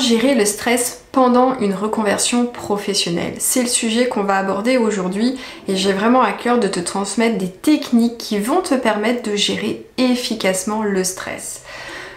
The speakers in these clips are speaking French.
Gérer le stress pendant une reconversion professionnelle. C'est le sujet qu'on va aborder aujourd'hui et j'ai vraiment à cœur de te transmettre des techniques qui vont te permettre de gérer efficacement le stress.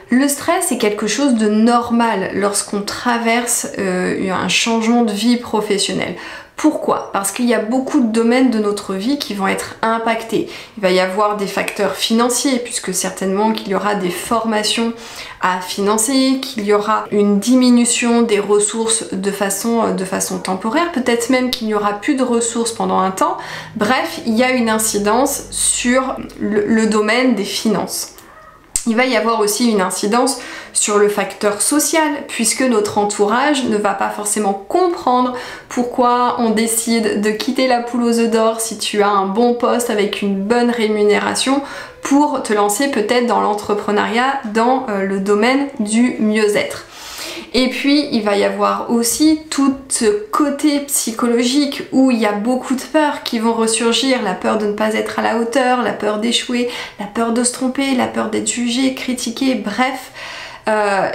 Le stress est quelque chose de normal lorsqu'on traverse un changement de vie professionnelle. Pourquoi? Parce qu'il y a beaucoup de domaines de notre vie qui vont être impactés. Il va y avoir des facteurs financiers, puisque certainement qu'il y aura des formations à financer, qu'il y aura une diminution des ressources de façon temporaire, peut-être même qu'il n'y aura plus de ressources pendant un temps. Bref, il y a une incidence sur le domaine des finances. Il va y avoir aussi une incidence sur le facteur social, puisque notre entourage ne va pas forcément comprendre pourquoi on décide de quitter la poule aux œufs d'or si tu as un bon poste avec une bonne rémunération pour te lancer peut-être dans l'entrepreneuriat, dans le domaine du mieux-être. Et puis il va y avoir aussi tout ce côté psychologique où il y a beaucoup de peurs qui vont ressurgir, la peur de ne pas être à la hauteur, la peur d'échouer, la peur de se tromper, la peur d'être jugé, critiqué, bref.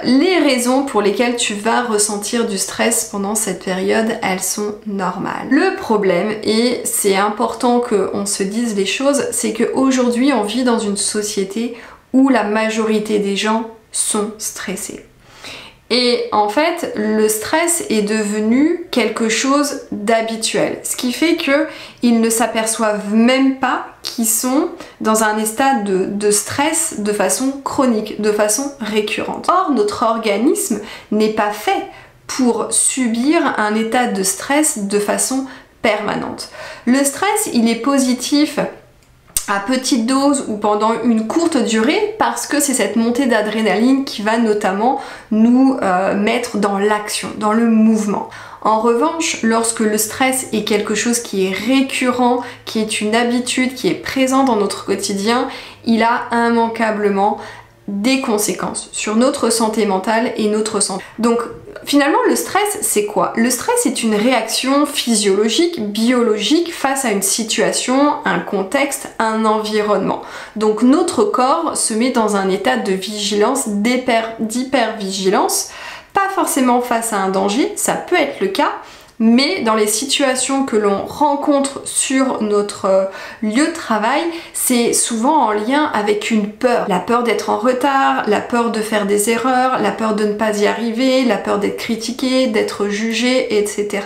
Les raisons pour lesquelles tu vas ressentir du stress pendant cette période, elles sont normales. Le problème, et c'est important qu'on se dise les choses, c'est qu'aujourd'hui on vit dans une société où la majorité des gens sont stressés. Et en fait, le stress est devenu quelque chose d'habituel, ce qui fait qu'ils ne s'aperçoivent même pas qu'ils sont dans un état de stress de façon chronique, de façon récurrente. Or, notre organisme n'est pas fait pour subir un état de stress de façon permanente. Le stress, il est positif à petite dose ou pendant une courte durée parce que c'est cette montée d'adrénaline qui va notamment nous mettre dans l'action, dans le mouvement. En revanche, lorsque le stress est quelque chose qui est récurrent, qui est une habitude, qui est présent dans notre quotidien, il a immanquablement des conséquences sur notre santé mentale et notre santé. Donc finalement le stress c'est quoi? Le stress est une réaction physiologique, biologique face à une situation, un contexte, un environnement. Donc notre corps se met dans un état de vigilance, d'hypervigilance, pas forcément face à un danger, ça peut être le cas, mais dans les situations que l'on rencontre sur notre lieu de travail, c'est souvent en lien avec une peur. La peur d'être en retard, la peur de faire des erreurs, la peur de ne pas y arriver, la peur d'être critiqué, d'être jugé, etc.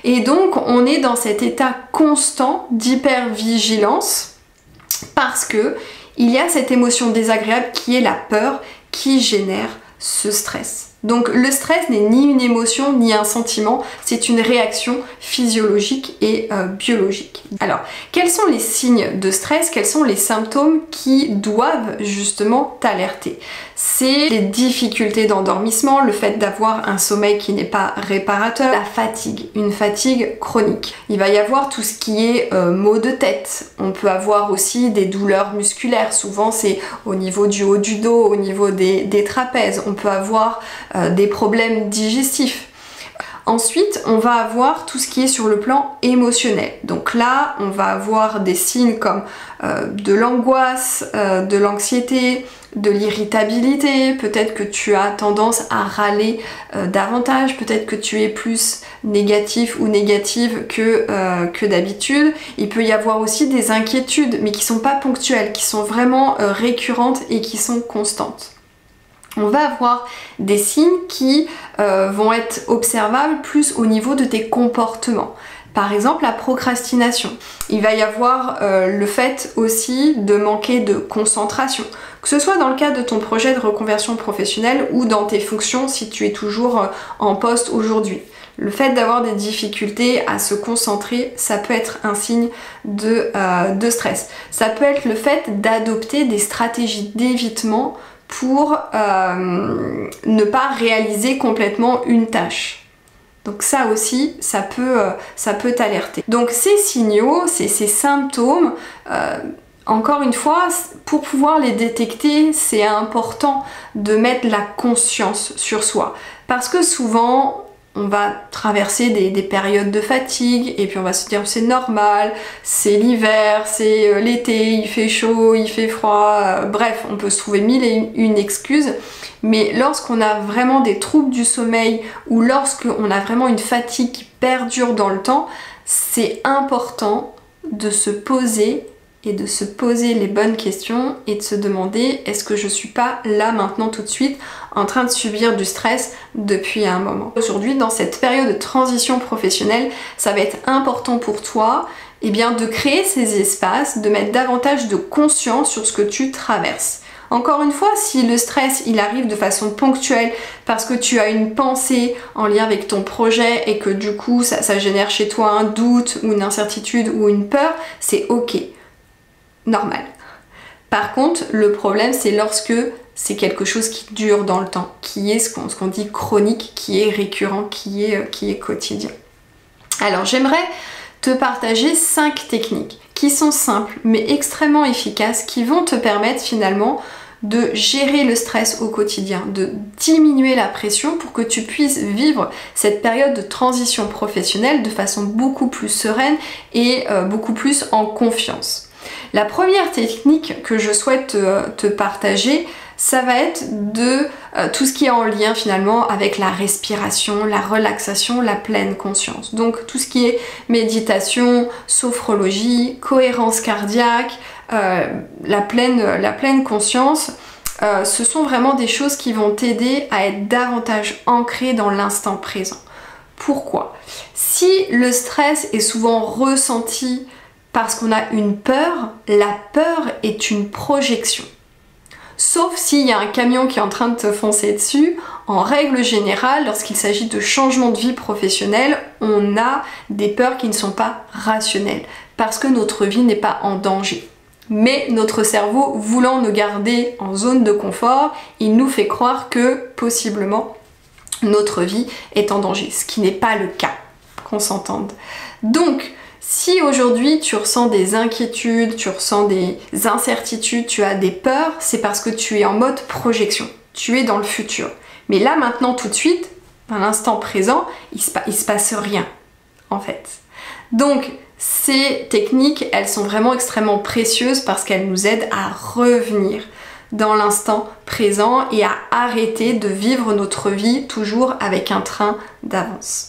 Et donc on est dans cet état constant d'hypervigilance parce que il y a cette émotion désagréable qui est la peur qui génère ce stress. Donc le stress n'est ni une émotion ni un sentiment, c'est une réaction physiologique et biologique. Alors, quels sont les signes de stress? Quels sont les symptômes qui doivent justement t'alerter? C'est les difficultés d'endormissement, le fait d'avoir un sommeil qui n'est pas réparateur, la fatigue, une fatigue chronique. Il va y avoir tout ce qui est maux de tête. On peut avoir aussi des douleurs musculaires, souvent c'est au niveau du haut du dos, au niveau des trapèzes. On peut avoir des problèmes digestifs. Ensuite, on va avoir tout ce qui est sur le plan émotionnel. Donc là, on va avoir des signes comme de l'angoisse, de l'anxiété, de l'irritabilité, peut-être que tu as tendance à râler davantage, peut-être que tu es plus négatif ou négative que d'habitude. Il peut y avoir aussi des inquiétudes, mais qui sont pas ponctuelles, qui sont vraiment récurrentes et qui sont constantes. On va avoir des signes qui vont être observables plus au niveau de tes comportements. Par exemple, la procrastination. Il va y avoir le fait aussi de manquer de concentration, que ce soit dans le cadre de ton projet de reconversion professionnelle ou dans tes fonctions si tu es toujours en poste aujourd'hui. Le fait d'avoir des difficultés à se concentrer, ça peut être un signe de stress. Ça peut être le fait d'adopter des stratégies d'évitement pour ne pas réaliser complètement une tâche. Donc ça aussi, ça peut t'alerter. Donc ces signaux, ces symptômes, encore une fois, pour pouvoir les détecter, c'est important de mettre la conscience sur soi. Parce que souvent, on va traverser des périodes de fatigue et puis on va se dire c'est normal, c'est l'hiver, c'est l'été, il fait chaud, il fait froid, bref, on peut se trouver mille et une excuses. Mais lorsqu'on a vraiment des troubles du sommeil ou lorsqu'on a vraiment une fatigue qui perdure dans le temps, c'est important de se poser et de se poser les bonnes questions et de se demander est-ce que je suis pas là maintenant tout de suite en train de subir du stress depuis un moment. Aujourd'hui, dans cette période de transition professionnelle, ça va être important pour toi de créer ces espaces, de mettre davantage de conscience sur ce que tu traverses. Encore une fois, si le stress il arrive de façon ponctuelle parce que tu as une pensée en lien avec ton projet et que du coup ça génère chez toi un doute ou une incertitude ou une peur, c'est ok. Normal. Par contre, le problème c'est lorsque c'est quelque chose qui dure dans le temps, qui est ce qu'on dit chronique, qui est récurrent, qui est quotidien. Alors j'aimerais te partager 5 techniques qui sont simples mais extrêmement efficaces, qui vont te permettre finalement de gérer le stress au quotidien, de diminuer la pression pour que tu puisses vivre cette période de transition professionnelle de façon beaucoup plus sereine et beaucoup plus en confiance. La première technique que je souhaite te partager, ça va être de tout ce qui est en lien finalement avec la respiration, la relaxation, la pleine conscience. Donc tout ce qui est méditation, sophrologie, cohérence cardiaque, la pleine conscience, ce sont vraiment des choses qui vont t'aider à être davantage ancré dans l'instant présent. Pourquoi? Si le stress est souvent ressenti parce qu'on a une peur, la peur est une projection. Sauf s'il y a un camion qui est en train de te foncer dessus, en règle générale, lorsqu'il s'agit de changement de vie professionnelle, on a des peurs qui ne sont pas rationnelles, parce que notre vie n'est pas en danger. Mais notre cerveau, voulant nous garder en zone de confort, il nous fait croire que, possiblement, notre vie est en danger, ce qui n'est pas le cas, qu'on s'entende. Donc, si aujourd'hui tu ressens des inquiétudes, tu ressens des incertitudes, tu as des peurs, c'est parce que tu es en mode projection, tu es dans le futur. Mais là maintenant tout de suite, à l'instant présent, il se passe rien en fait. Donc ces techniques, elles sont vraiment extrêmement précieuses parce qu'elles nous aident à revenir dans l'instant présent et à arrêter de vivre notre vie toujours avec un train d'avance.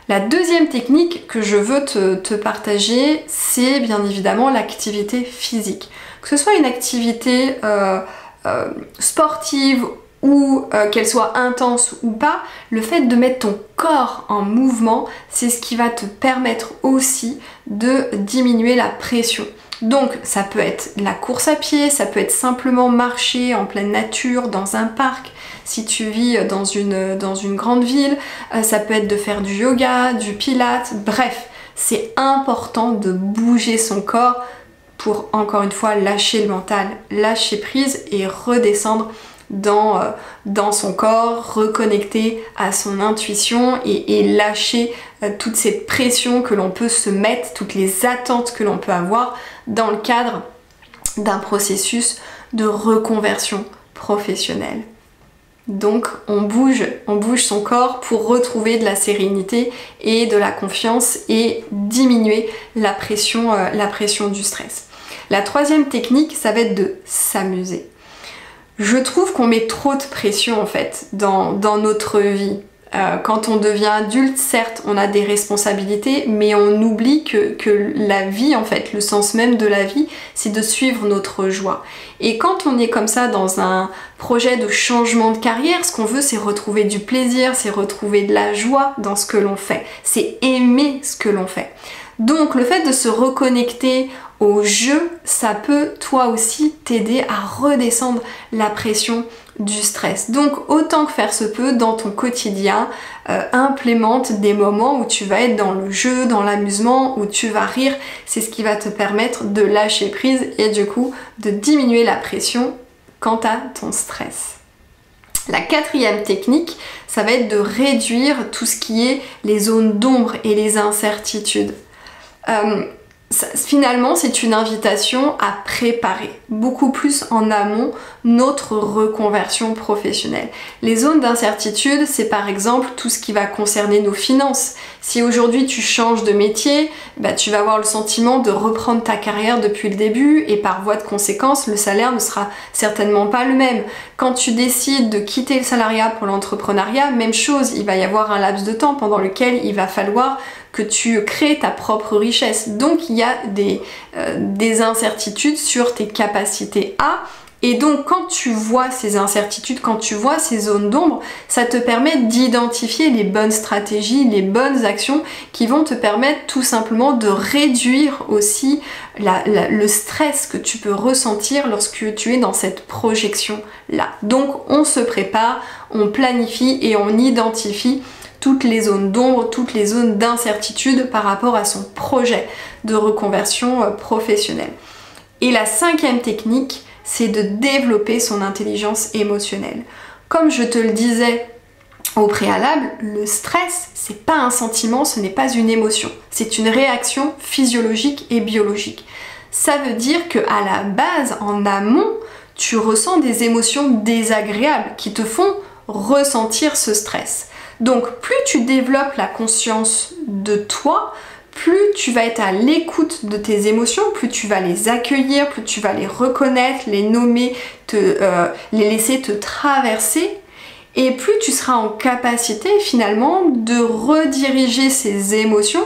La deuxième technique que je veux te partager, c'est bien évidemment l'activité physique. Que ce soit une activité sportive ou qu'elle soit intense ou pas, le fait de mettre ton corps en mouvement, c'est ce qui va te permettre aussi de diminuer la pression. Donc ça peut être la course à pied, ça peut être simplement marcher en pleine nature, dans un parc, si tu vis dans une grande ville, ça peut être de faire du yoga, du pilates, bref, c'est important de bouger son corps pour encore une fois lâcher le mental, lâcher prise et redescendre dans son corps, reconnecter à son intuition et lâcher toute cette pression que l'on peut se mettre, toutes les attentes que l'on peut avoir dans le cadre d'un processus de reconversion professionnelle. Donc on bouge son corps pour retrouver de la sérénité et de la confiance et diminuer la pression du stress. La troisième technique, ça va être de s'amuser. Je trouve qu'on met trop de pression en fait dans notre vie. Quand on devient adulte, certes, on a des responsabilités, mais on oublie que la vie, en fait, le sens même de la vie, c'est de suivre notre joie. Et quand on est comme ça dans un projet de changement de carrière, ce qu'on veut, c'est retrouver du plaisir, c'est retrouver de la joie dans ce que l'on fait, c'est aimer ce que l'on fait. Donc le fait de se reconnecter au jeu, ça peut toi aussi t'aider à redescendre la pression du stress. Donc autant que faire se peut dans ton quotidien, implémente des moments où tu vas être dans le jeu, dans l'amusement, où tu vas rire. C'est ce qui va te permettre de lâcher prise et du coup de diminuer la pression quant à ton stress. La quatrième technique, ça va être de réduire tout ce qui est les zones d'ombre et les incertitudes. Finalement, c'est une invitation à préparer beaucoup plus en amont notre reconversion professionnelle. Les zones d'incertitude, c'est par exemple tout ce qui va concerner nos finances. Si aujourd'hui tu changes de métier, tu vas avoir le sentiment de reprendre ta carrière depuis le début et par voie de conséquence, le salaire ne sera certainement pas le même. Quand tu décides de quitter le salariat pour l'entrepreneuriat, même chose, il va y avoir un laps de temps pendant lequel il va falloir que tu crées ta propre richesse. Donc il y a des incertitudes sur tes capacités et donc quand tu vois ces incertitudes, quand tu vois ces zones d'ombre, ça te permet d'identifier les bonnes stratégies, les bonnes actions qui vont te permettre tout simplement de réduire aussi le stress que tu peux ressentir lorsque tu es dans cette projection-là. Donc on se prépare, on planifie et on identifie toutes les zones d'ombre, toutes les zones d'incertitude par rapport à son projet de reconversion professionnelle. Et la 5e technique, c'est de développer son intelligence émotionnelle. Comme je te le disais au préalable, le stress, c'est pas un sentiment, ce n'est pas une émotion, c'est une réaction physiologique et biologique. Ça veut dire que à la base, en amont, tu ressens des émotions désagréables qui te font ressentir ce stress. Donc plus tu développes la conscience de toi, plus tu vas être à l'écoute de tes émotions, plus tu vas les accueillir, plus tu vas les reconnaître, les nommer, les laisser te traverser, et plus tu seras en capacité finalement de rediriger ces émotions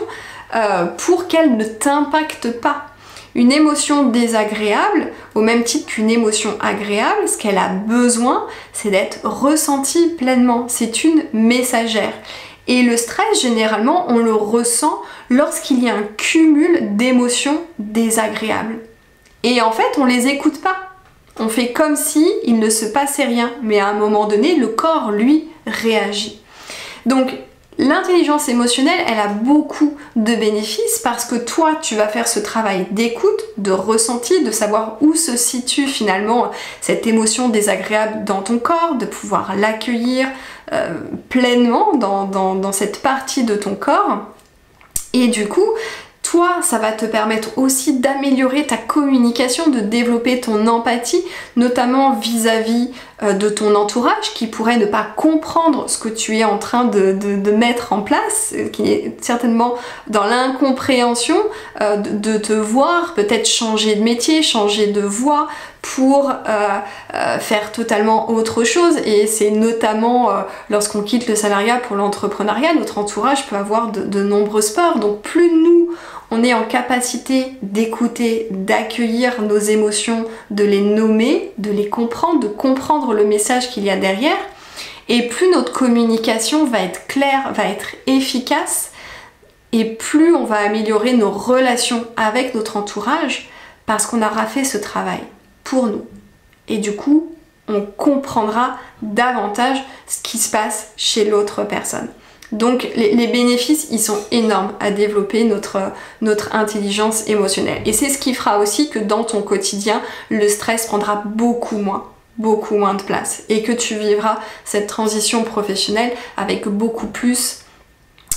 pour qu'elles ne t'impactent pas. Une émotion désagréable, au même titre qu'une émotion agréable, ce qu'elle a besoin, c'est d'être ressentie pleinement. C'est une messagère. Et le stress, généralement, on le ressent lorsqu'il y a un cumul d'émotions désagréables. Et en fait, on les écoute pas. On fait comme si il ne se passait rien. Mais à un moment donné, le corps, lui, réagit. Donc, l'intelligence émotionnelle, elle a beaucoup de bénéfices parce que toi, tu vas faire ce travail d'écoute, de ressenti, de savoir où se situe finalement cette émotion désagréable dans ton corps, de pouvoir l'accueillir pleinement dans cette partie de ton corps. Et du coup, toi, ça va te permettre aussi d'améliorer ta communication, de développer ton empathie, notamment vis-à-vis de ton entourage qui pourrait ne pas comprendre ce que tu es en train de mettre en place, qui est certainement dans l'incompréhension de te voir peut-être changer de métier, changer de voie pour faire totalement autre chose. Et c'est notamment lorsqu'on quitte le salariat pour l'entrepreneuriat, notre entourage peut avoir de nombreuses peurs. Donc plus nous on est en capacité d'écouter, d'accueillir nos émotions, de les nommer, de les comprendre, de comprendre le message qu'il y a derrière, et plus notre communication va être claire, va être efficace, et plus on va améliorer nos relations avec notre entourage parce qu'on aura fait ce travail pour nous. Et du coup, on comprendra davantage ce qui se passe chez l'autre personne. Donc les bénéfices, ils sont énormes à développer notre intelligence émotionnelle. Et c'est ce qui fera aussi que dans ton quotidien, le stress prendra beaucoup moins de place. Et que tu vivras cette transition professionnelle avec beaucoup plus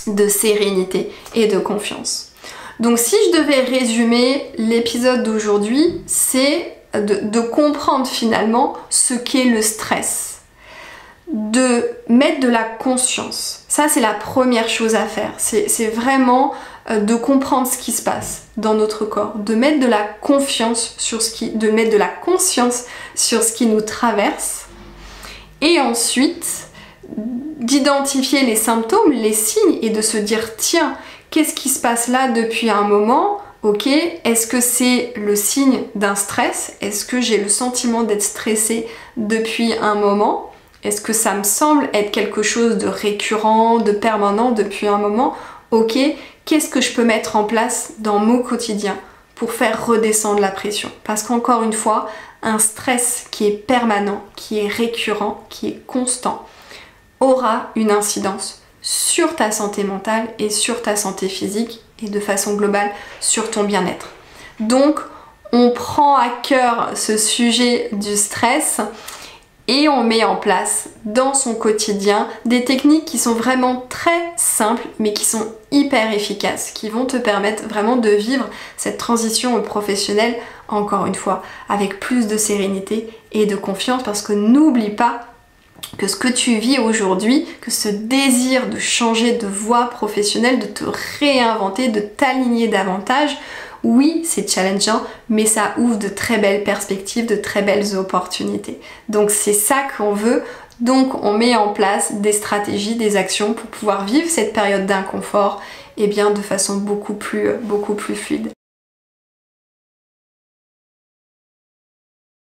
de sérénité et de confiance. Donc si je devais résumer l'épisode d'aujourd'hui, c'est de comprendre finalement ce qu'est le stress. De mettre de la conscience. Ça, c'est la première chose à faire. C'est vraiment de comprendre ce qui se passe dans notre corps, de mettre de la confiance de mettre de la conscience sur ce qui nous traverse, et ensuite d'identifier les symptômes, les signes, et de se dire tiens, qu'est-ce qui se passe là depuis un moment? Ok, est-ce que c'est le signe d'un stress? Est-ce que j'ai le sentiment d'être stressée depuis un moment? Est-ce que ça me semble être quelque chose de récurrent, de permanent depuis un moment? Ok, qu'est-ce que je peux mettre en place dans mon quotidien pour faire redescendre la pression? Parce qu'encore une fois, un stress qui est permanent, qui est récurrent, qui est constant, aura une incidence sur ta santé mentale et sur ta santé physique et de façon globale sur ton bien-être. Donc, on prend à cœur ce sujet du stress. et on met en place dans son quotidien des techniques qui sont vraiment très simples mais qui sont hyper efficaces, qui vont te permettre vraiment de vivre cette transition professionnelle, encore une fois, avec plus de sérénité et de confiance, parce que n'oublie pas que ce que tu vis aujourd'hui, que ce désir de changer de voie professionnelle, de te réinventer, de t'aligner davantage, oui, c'est challengeant, mais ça ouvre de très belles perspectives, de très belles opportunités. Donc c'est ça qu'on veut. Donc on met en place des stratégies, des actions pour pouvoir vivre cette période d'inconfort de façon beaucoup plus fluide.